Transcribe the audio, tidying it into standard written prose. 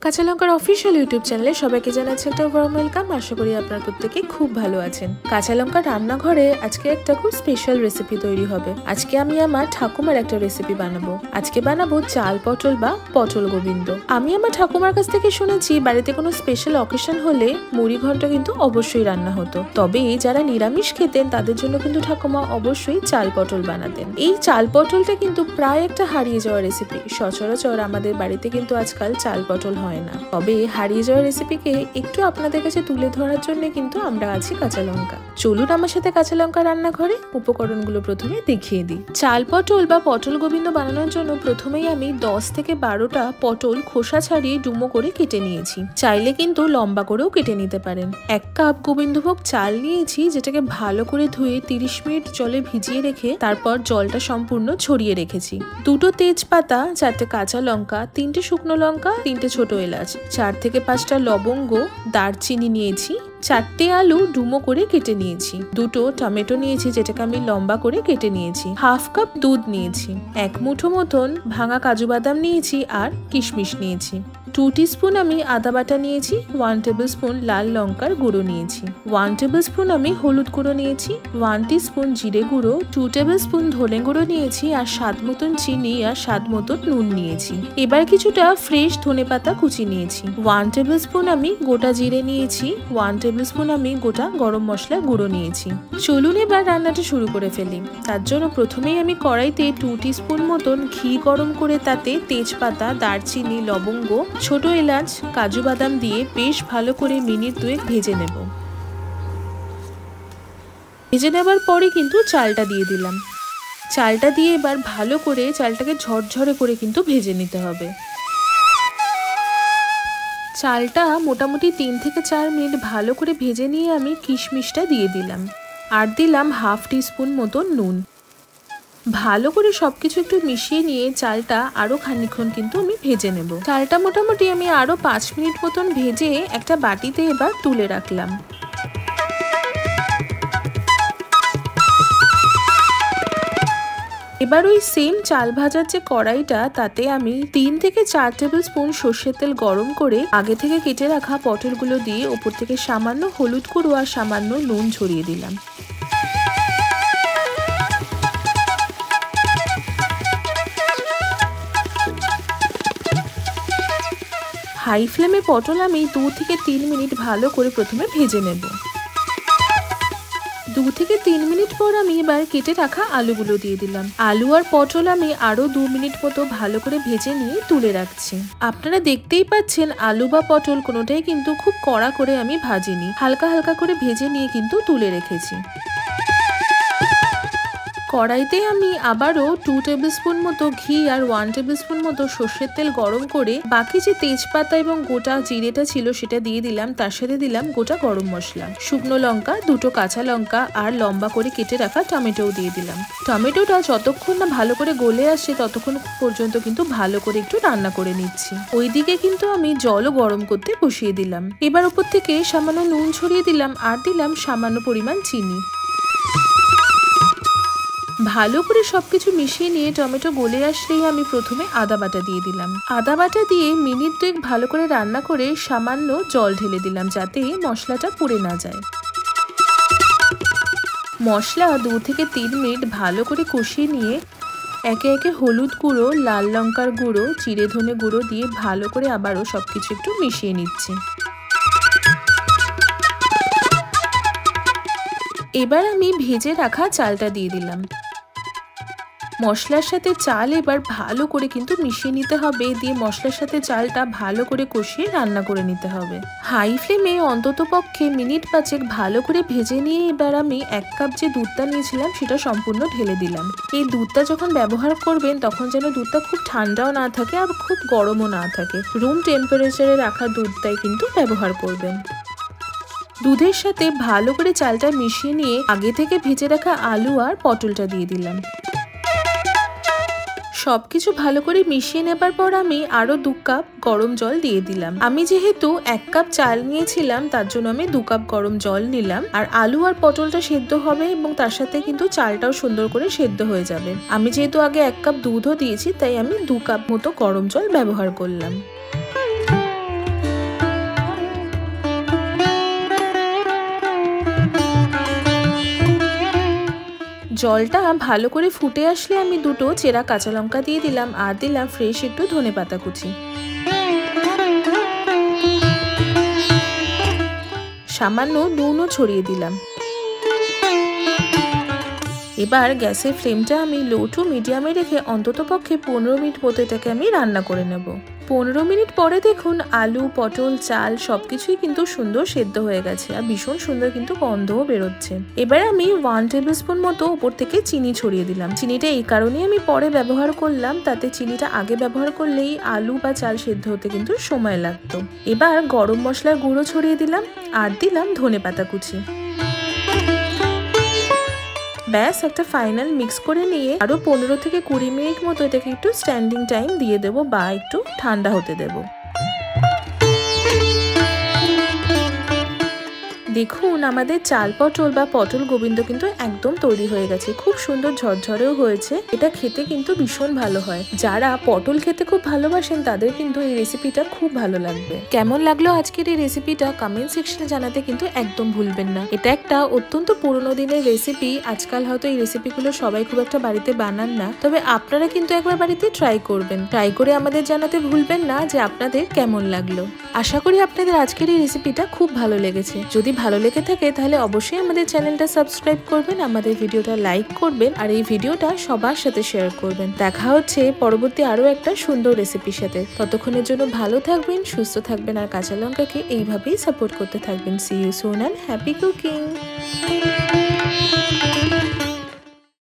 কাঁচা লঙ্কার official YouTube চ্যানেলে সবাইকে জানাচ্ছি একটা ওয়ার্ম ওয়েলকাম। আশা করি আপনারা প্রত্যেকে খুব ভালো আছেন। কাঁচা লঙ্কার রান্নাঘরে আজকে একটা খুব স্পেশাল রেসিপি তৈরি হবে। আজকে আমি আমার ঠাকুমার একটা রেসিপি বানাবো। আজকে বানাবো চাল পটল বা পটল গোবিন্দ। আমি আমার ঠাকুমার কাছ থেকে শুনেছি বাড়িতে কোনো স্পেশাল অকেশন হলে মুড়ি ঘন্ট কিন্তু অবশ্যই রান্না হতো। তবে যারা নিরামিষ খেতেন তাদের জন্য কিন্তু ঠাকুমা অবশ্যই চাল পটল বানাতেন। এই চাল পটলটা কিন্তু প্রায় একটা হারিয়ে যাওয়া রেসিপি। সচরাচর আমাদের বাড়িতে কিন্তু আজকাল চাল পটল হয় না। তবে হারিয়ে যাওয়া রেসিপিকে একটু আপনাদের কাছে তুলে ধরার জন্য কিন্তু আমরা আছি কাঁচা লঙ্কা। চলুন আমার সাথে কাঁচা লঙ্কা রান্নাঘরে উপকরণগুলো প্রথমে দেখিয়ে দিই। চাল পটল বা পটল গোবিন্দ বানানোর জন্য প্রথমেই আমি 10 থেকে 12টা পটল খোসা ছাড়িয়ে ডুমো করে কেটে নিয়েছি। চাইলে কিন্তু লম্বা করেও কেটে নিতে পারেন। 1 কাপ গোবিন্দভোগ চাল নিয়েছি, যেটাকে ভালো করে ধুয়ে 30 মিনিট জলে ভিজিয়ে রেখে তারপর জলটা সম্পূর্ণ ছড়িয়ে রেখেছি। 2টো তেজপাতা, 4টে কাঁচা লঙ্কা, 3টে শুকনো লঙ্কা, 3টে ছোট এলাচ, 4 থেকে 5টা লবঙ্গ, দারচিনি নিয়েছি, 4টে আলু ডুমো করে কেটে নিয়েছি, 2টো টমেটো নিয়েছি যেটাকে আমি লম্বা করে কেটে নিয়েছি, 1/2 কাপ দুধ নিয়েছি, 1 মুঠো মতন ভাঙা কাজু বাদাম নিয়েছি আর কিশমিশ নিয়েছি, 2 টিস্পুন আমি আদা বাটা নিয়েছি, 1 টেবিল স্পুন লাল লঙ্কার গুঁড়ো নিয়েছি, 1 টেবিল স্পুন আমি হলুদ গুঁড়ো নিয়েছি, 1 টিস্পুন জিরে গুঁড়ো, 2 টেবিল স্পুন ধনে গুঁড়ো নিয়েছি আর স্বাদ মতন চিনি আর স্বাদ মতন নুন নিয়েছি। এবার কিছুটা ফ্রেশ ধনে পাতা কুচি নিয়েছি, 1 টেবিল স্পুন আমি গোটা জিরে নিয়েছি, 1 টেবিল স্পুন আমি গোটা গরম মশলা গুঁড়ো নিয়েছি। চলুন এবার রান্নাটা শুরু করে ফেলি। তার জন্য প্রথমেই আমি কড়াইতে 2 টিস্পুন মতন ঘি গরম করে তাতে তেজপাতা, দারচিনি, লবঙ্গ, ছোট এলাচ, কাজু বাদাম দিয়ে বেশ ভালো করে মিনিট 2 ভেজে নেব। ভেজে নেবার পরে কিন্তু চালটা দিয়ে দিলাম। চালটা দিয়ে এবার ভালো করে চালটাকে ঝরঝরে করে কিন্তু ভেজে নিতে হবে। চালটা মোটামুটি 3 থেকে 4 মিনিট ভালো করে ভেজে নিয়ে আমি কিশমিশটা দিয়ে দিলাম আর দিলাম 1/2 টিস্পুন মতন নুন। ভালো করে সবকিছু একটু মিশিয়ে নিয়ে চালটা আরো খানিকক্ষণ কিন্তু আমি ভেজে নেব। চালটা মোটামুটি আমি আরো 5 মিনিট মতন ভেজে একটা বাটিতে এবার তুলে রাখলাম। এবার ওই সেম চাল ভাজার যে কড়াইটা তাতে আমি 3 থেকে 4 টেবিল স্পুন সর্ষের তেল গরম করে আগে থেকে কেটে রাখা পটলগুলো দিয়ে ওপর থেকে সামান্য হলুদ গুঁড়ো আর সামান্য নুন ছড়িয়ে দিলাম। হাই ফ্লেমে পটল আমি 2 থেকে 3 মিনিট ভালো করে প্রথমে ভেজে নেব। 2 থেকে 3 মিনিট পর আমি এবার কেটে রাখা আলুগুলো দিয়ে দিলাম। আলু আর পটল আমি আরো 2 মিনিট মতো ভালো করে ভেজে নিয়ে তুলে রাখছি। আপনারা দেখতেই পাচ্ছেন আলু বা পটল কোনোটাই কিন্তু খুব কড়া করে আমি ভাজিনি, হালকা হালকা করে ভেজে নিয়ে কিন্তু তুলে রেখেছি। কড়াইতে আমি আবারও 2 টেবিল স্পুন মতো ঘি আর 1 টেবিল স্পুন মতো সর্ষের তেল গরম করে বাকি যে তেজপাতা এবং গোটা জিরেটা ছিল সেটা দিয়ে দিলাম। তার সাথে দিলাম গোটা গরম মশলা, শুকনো লঙ্কা, 2টো কাঁচা লঙ্কা আর লম্বা করে কেটে রাখা টমেটোও দিয়ে দিলাম। টমেটোটা যতক্ষণ না ভালো করে গলে আসছে ততক্ষণ পর্যন্ত কিন্তু ভালো করে একটু রান্না করে নিচ্ছি। ওইদিকে কিন্তু আমি জলও গরম করতে বসিয়ে দিলাম। এবার উপর থেকে সামান্য নুন ছড়িয়ে দিলাম আর দিলাম সামান্য পরিমাণ চিনি। ভালো করে সবকিছু মিশিয়ে নিয়ে টমেটো গলে আসলেই আমি প্রথমে আদা বাটা দিয়ে দিলাম। আদা বাটা দিয়ে মিনিট 2 ভালো করে রান্না করে সামান্য জল ঢেলে দিলাম যাতে মশলাটা পুড়ে না যায়। মশলা 2 থেকে 3 মিনিট ভালো করে কষিয়ে নিয়ে একে একে হলুদ গুঁড়ো, লাল লঙ্কার গুঁড়ো, জিরে ধনে গুঁড়ো দিয়ে ভালো করে আবারও সবকিছু একটু মিশিয়ে নিচ্ছি। এবার আমি ভেজে রাখা চালটা দিয়ে দিলাম। মশলার সাথে চাল এবার ভালো করে কিন্তু মিশিয়ে নিতে হবে, দিয়ে মশলার সাথে চালটা ভালো করে কষিয়ে রান্না করে নিতে হবে। হাই ফ্লেমে অন্তত পক্ষে মিনিট 5 ভালো করে ভেজে নিয়ে এবার আমি 1 কাপ যে দুধটা নিয়েছিলাম সেটা সম্পূর্ণ ঢেলে দিলাম। এই দুধটা যখন ব্যবহার করবেন তখন যেন দুধটা খুব ঠান্ডাও না থাকে আর খুব গরমও না থাকে, রুম টেম্পারেচারে রাখা দুধটাই কিন্তু ব্যবহার করবেন। দুধের সাথে ভালো করে চালটা মিশিয়ে নিয়ে আগে থেকে ভেজে রাখা আলু আর পটলটা দিয়ে দিলাম। সবকিছু ভালো করে মিশিয়ে নেবার পর আমি আরো 2 কাপ গরম জল দিয়ে দিলাম। আমি যেহেতু 1 কাপ চাল নিয়েছিলাম তার জন্য আমি 2 কাপ গরম জল নিলাম। আর আলু আর পটলটা সেদ্ধ হবে এবং তার সাথে কিন্তু চালটাও সুন্দর করে সেদ্ধ হয়ে যাবে। আমি যেহেতু আগে 1 কাপ দুধও দিয়েছি তাই আমি 2 কাপ মতো গরম জল ব্যবহার করলাম। জলটা ভালো করে ফুটে আসলে আমি দুটো চেরা কাঁচা লঙ্কা দিয়ে দিলাম আর দিলাম ফ্রেশ একটু ধনেপাতা কুচি। সামান্য নুনও ছড়িয়ে দিলাম। এবার গ্যাসের ফ্লেমটা আমি লো টু মিডিয়ামে রেখে অন্তত পক্ষে 15 মিনিট মতো এটাকে আমি রান্না করে নেব। 15 মিনিট পরে দেখুন আলু, পটল, চাল সবকিছুই কিন্তু সুন্দর সেদ্ধ হয়ে গেছে আর ভীষণ সুন্দর কিন্তু গন্ধও বেরোচ্ছে। এবার আমি 1 টেবিল স্পুন মতো উপর থেকে চিনি ছড়িয়ে দিলাম। চিনিটা এই কারণেই আমি পরে ব্যবহার করলাম, তাতে চিনিটা আগে ব্যবহার করলেই আলু বা চাল সেদ্ধ হতে কিন্তু সময় লাগতো। এবার গরম মশলার গুঁড়ো ছড়িয়ে দিলাম আর দিলাম ধনেপাতা কুচি। ব্যাস একটা ফাইনাল মিক্স করে নিয়ে আরো 15 থেকে 20 মিনিট মতো এটাকে একটু স্ট্যান্ডিং টাইম দিয়ে দেবো বা একটু ঠান্ডা হতে দেবো। দেখুন আমাদের চাল পটল বা পটল গোবিন্দ কিন্তু একদম তৈরি হয়ে গেছে। খুব সুন্দর ঝরঝরেও হয়েছে। এটা খেতে কিন্তু ভীষণ ভালো হয়। যারা পটল খেতে খুব ভালোবাসেন তাদের কিন্তু এই রেসিপিটা খুব ভালো লাগবে। কেমন লাগলো আজকের এই রেসিপিটা কমেন্ট সেকশনে জানাতে কিন্তু একদম ভুলবেন না। এটা একটা অত্যন্ত পুরোনো দিনের রেসিপি। আজকাল হয়তো এই রেসিপিগুলো সবাই খুব একটা বাড়িতে বানান না, তবে আপনারা কিন্তু একবার বাড়িতে ট্রাই করবেন। ট্রাই করে আমাদের জানাতে ভুলবেন না যে আপনাদের কেমন লাগলো। আশা করি আপনাদের আজকের এই রেসিপিটা খুব ভালো লেগেছে। যদি ভালো লেগে থাকে তাহলে অবশ্যই আমাদের চ্যানেলটা সাবস্ক্রাইব করবেন, আমাদের ভিডিওটা লাইক করবেন আর এই ভিডিওটা সবার সাথে শেয়ার করবেন। দেখা হচ্ছে পরবর্তী আরো একটা সুন্দর রেসিপির সাথে। ততক্ষণের জন্য ভালো থাকবেন, সুস্থ থাকবেন আর কাঁচা লঙ্কাকে এইভাবেই সাপোর্ট করতে থাকবেন। See you soon and happy cooking.